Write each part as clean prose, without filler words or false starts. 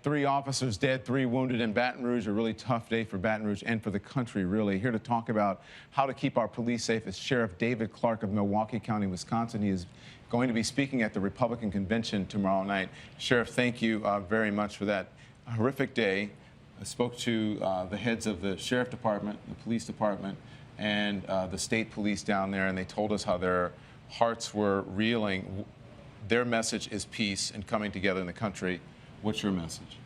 3 officers dead, 3 wounded in Baton Rouge. A really tough day for Baton Rouge and for the country, really. Here to talk about how to keep our police safe is Sheriff David Clark of Milwaukee County, Wisconsin. He is going to be speaking at the Republican convention tomorrow night. Sheriff, thank you very much for that horrific day. I spoke to the heads of the sheriff department, the police department, and the state police down there, and they told us how their hearts were reeling. Their message is peace and coming together in the country. What's your message?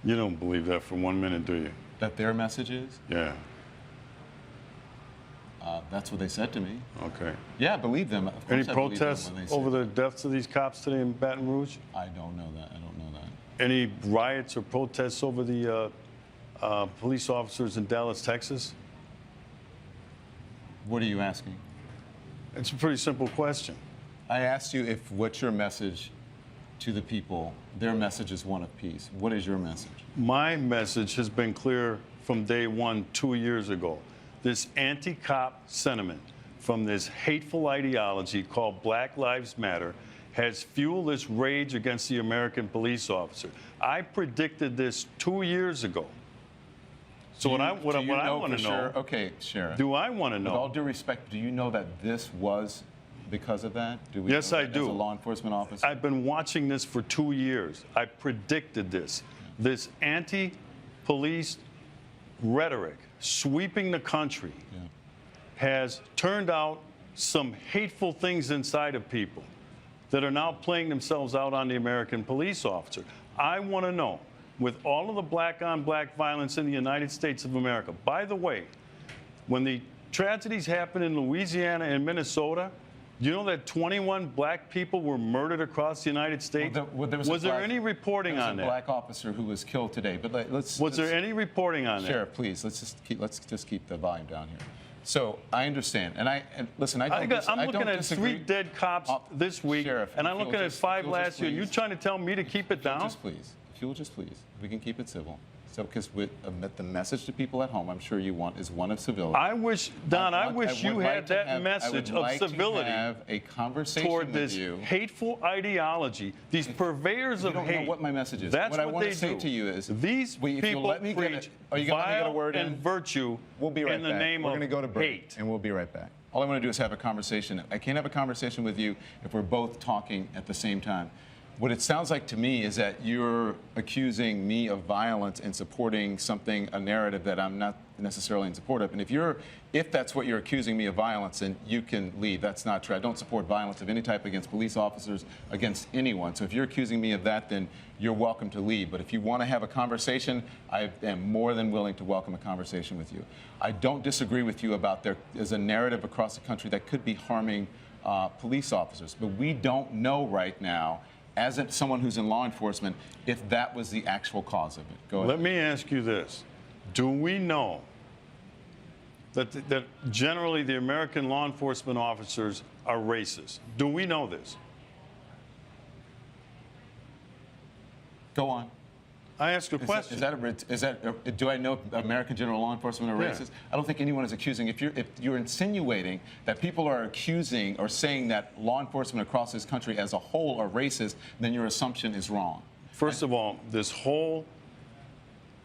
You don't believe that for 1 minute, do you? That their message is? Yeah. That's what they said to me. Okay. Yeah, I believe them. Of course Any I believe them protests when they say over the deaths of these cops today in Baton Rouge? I don't know that. I don't know that. Any riots or protests over the police officers in Dallas, Texas? What are you asking? It's a pretty simple question. I asked you if what's your message to the people. Their message is one of peace. What is your message? My message has been clear from day one 2 years ago. This anti-cop sentiment from this hateful ideology called Black Lives Matter has fueled this rage against the American police officer. I predicted this 2 years ago. So what I want to know, okay, Sheriff. do I want to know? With all due respect, do you know that this was because of that? Yes, I do. As a law enforcement officer? I've been watching this for 2 years. I predicted this. This anti-police rhetoric sweeping the country has turned out some hateful things inside of people that are now playing themselves out on the American police officer. I want to know, with all of the black-on-black violence in the United States of America, by the way, when the tragedies happened in Louisiana and Minnesota, you know that 21 black people were murdered across the United States? Was there any reporting on that? There was a black officer who was killed today. But was there any reporting on that? Sheriff, please, let's just keep the volume down here. So I understand, and listen, I'm looking at 3 dead cops this week, Sheriff, and I'm looking at 5 last year. You trying to tell me to keep it down? Just please, if you'll just please, we can keep it civil. So, because the message to people at home, I'm sure you want, is one of civility. I wish, Don, I wish you had that message of civility have a conversation toward this hateful ideology, these purveyors of hate. You don't know what my message is. That's what I what want they to say do. to you is, these people preach vile and virtue in the name of We're going to go to break, hate. and we'll be right back. All I want to do is have a conversation. I can't have a conversation with you if we're both talking at the same time. What it sounds like to me is that you're accusing me of violence and supporting a narrative that I'm not necessarily in support of. And if that's what you're accusing me of violence, then you can leave. That's not true. I don't support violence of any type against police officers, against anyone. So if you're accusing me of that, then you're welcome to leave. But if you want to have a conversation, I am more than willing to welcome a conversation with you. I don't disagree with you about there is a narrative across the country that could be harming police officers. But we don't know right now, as someone who's in law enforcement, if that was the actual cause of it. Go ahead. Let me ask you this. Do we know that generally the American law enforcement officers are racist? Do we know this? Go on. I ask a question. Do I know American general law enforcement are racist? I don't think anyone is accusing. If you're insinuating that people are accusing or saying that law enforcement across this country as a whole are racist, then your assumption is wrong. First of all, this whole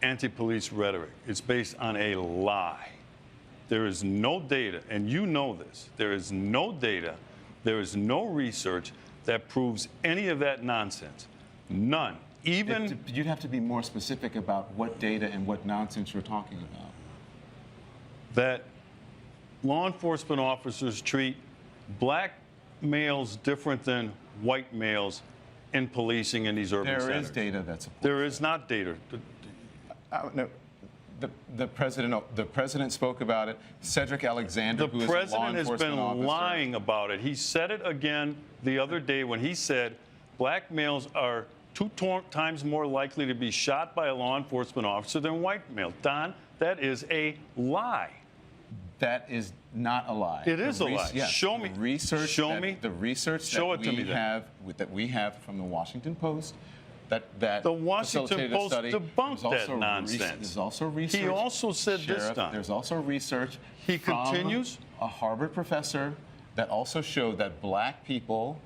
anti-police rhetoric is based on a lie. There is no data, and you know this. There is no data, there is no research that proves any of that nonsense. None. You'd have to be more specific about what data and what nonsense you're talking about. That law enforcement officers treat black males different than white males in policing in these urban centers. There is data that supports There is not data. No. The president spoke about it. Cedric Alexander, who is a law enforcement officer. The president has been lying about it. He said it again the other day when he said black males are 2 times more likely to be shot by a law enforcement officer than white males. Don, that is a lie. That is not a lie. It is a lie. Yes, show me. The research that we have from the Washington Post. The Washington Post debunked that nonsense. There's also research. He also said this time. There's also research. He continues. A Harvard professor that also showed that black people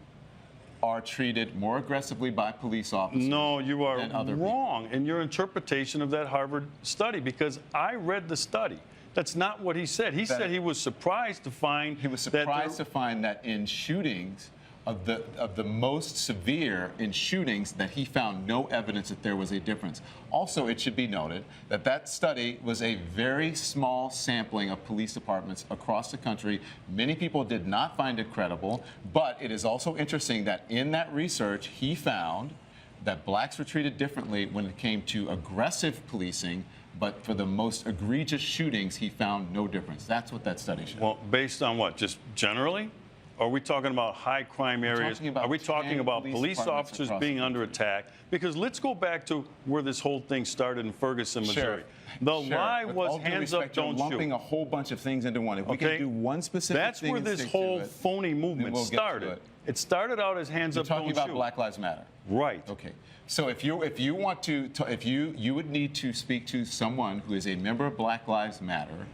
are treated more aggressively by police officers. No, you are than other people. wrong in your interpretation of that Harvard study, because I read the study. That's not what he said. He said he was surprised to find that in shootings of the most severe in shootings that he found no evidence that there was a difference. Also, it should be noted that that study was a very small sampling of police departments across the country. Many people did not find it credible, but it is also interesting that in that research, he found that blacks were treated differently when it came to aggressive policing, but for the most egregious shootings, he found no difference. That's what that study showed. Well, based on what? Just generally? Are we talking about high crime areas? Are we talking about police officers being under attack? Because let's go back to where this whole thing started in Ferguson, Missouri. The lie was hands up, don't shoot. You're lumping a whole bunch of things into one. If we can do one specific That's thing where this whole phony movement started. It started out as hands up, don't shoot. You're talking about Black Lives Matter. Right. Okay. So if you want to, you would need to speak to someone who is a member of Black Lives Matter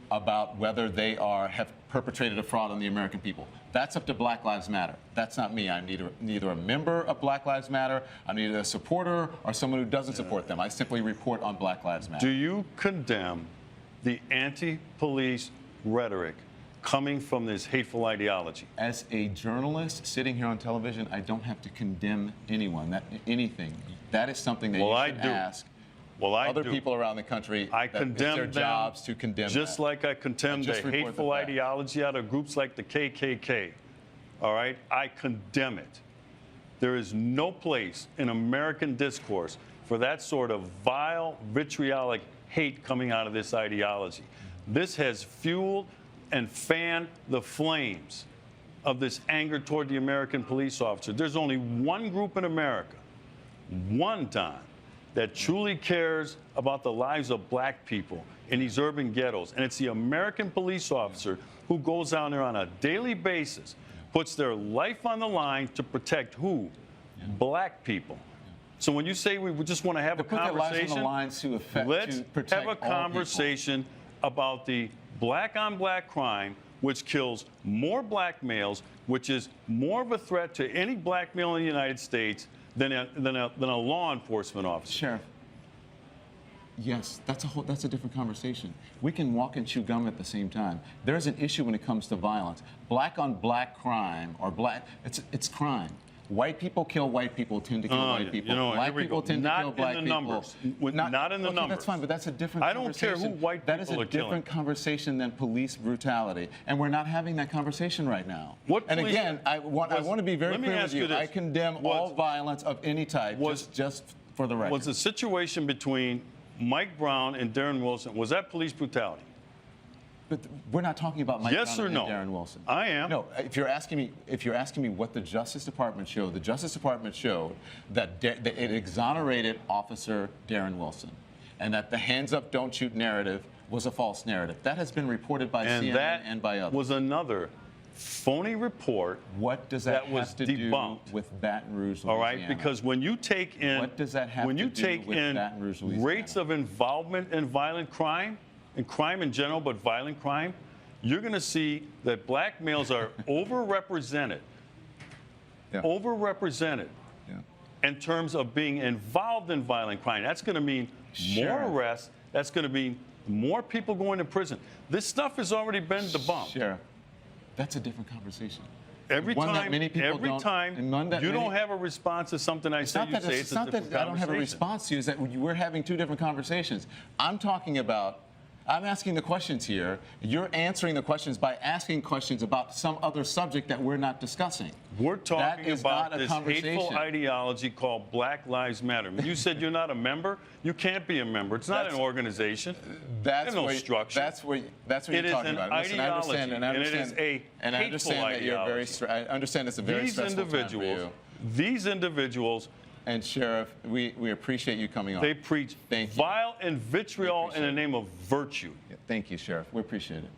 about whether they have perpetrated a fraud on the American people. That's up to Black Lives Matter. That's not me. I'm neither a member of Black Lives Matter, I'm neither a supporter or someone who doesn't support them. I simply report on Black Lives Matter. Do you condemn the anti-police rhetoric coming from this hateful ideology? As a journalist sitting here on television, I don't have to condemn anyone, anything. That is something that you should ask other people around the country. I condemn their jobs to condemn just that. Like I condemn the hateful ideology out of groups like the KKK. All right? I condemn it. There is no place in American discourse for that sort of vile, vitriolic hate coming out of this ideology. This has fueled and fanned the flames of this anger toward the American police officer. There's only one group in America, one time, that truly cares about the lives of black people in these urban ghettos. And it's the American police officer who goes down there on a daily basis, puts their life on the line to protect who? Black people. So when you say we just want to have a conversation, let's have a conversation about the black-on-black crime, which kills more black males, which is more of a threat to any black male in the United States than a law enforcement officer. Sheriff, yes, that's a different conversation. We can walk and chew gum at the same time. There's an issue when it comes to violence. Black-on-black crime, or it's crime. White people kill white people, tend to kill white people. Black people tend to kill black people. Not in the numbers. That's fine, but that's a different conversation. I don't care who white people are killing. That is a different conversation than police brutality, and we're not having that conversation right now. And again, I want to be very clear with you. I condemn all violence of any type, just for the record. Was the situation between Mike Brown and Darren Wilson, was that police brutality? But we're not talking about Mike Brown and Darren Wilson. I am. No, if you're asking me what the Justice Department showed, the Justice Department showed that it exonerated Officer Darren Wilson, and that the hands up, don't shoot narrative was a false narrative. That has been reported by CNN and by others. That was another phony report. What does that have to do with Baton Rouge, Louisiana? All right, because when you take in rates of involvement in violent crime, and crime in general, but violent crime, you're going to see that black males are overrepresented. Overrepresented in terms of being involved in violent crime. That's going to mean more arrests. That's going to mean more people going to prison. This stuff has already been debunked. Sheriff, that's a different conversation. Every time you don't have a response to something I say, you say it's a different conversation. It's not that I don't have a response to you. It's that we're having two different conversations. I'm asking the questions here. You're answering the questions by asking questions about some other subject that we're not discussing. We're talking about this hateful ideology called Black Lives Matter. You said you're not a member. You can't be a member. It's not an organization. There's no structure. That's what you're talking about. Listen, I understand, and it is a hateful ideology. I understand it's a very stressful time for you. These individuals. And Sheriff, we appreciate you coming on. They preach vile and vitriol in the name of virtue. Thank you, Sheriff. We appreciate it.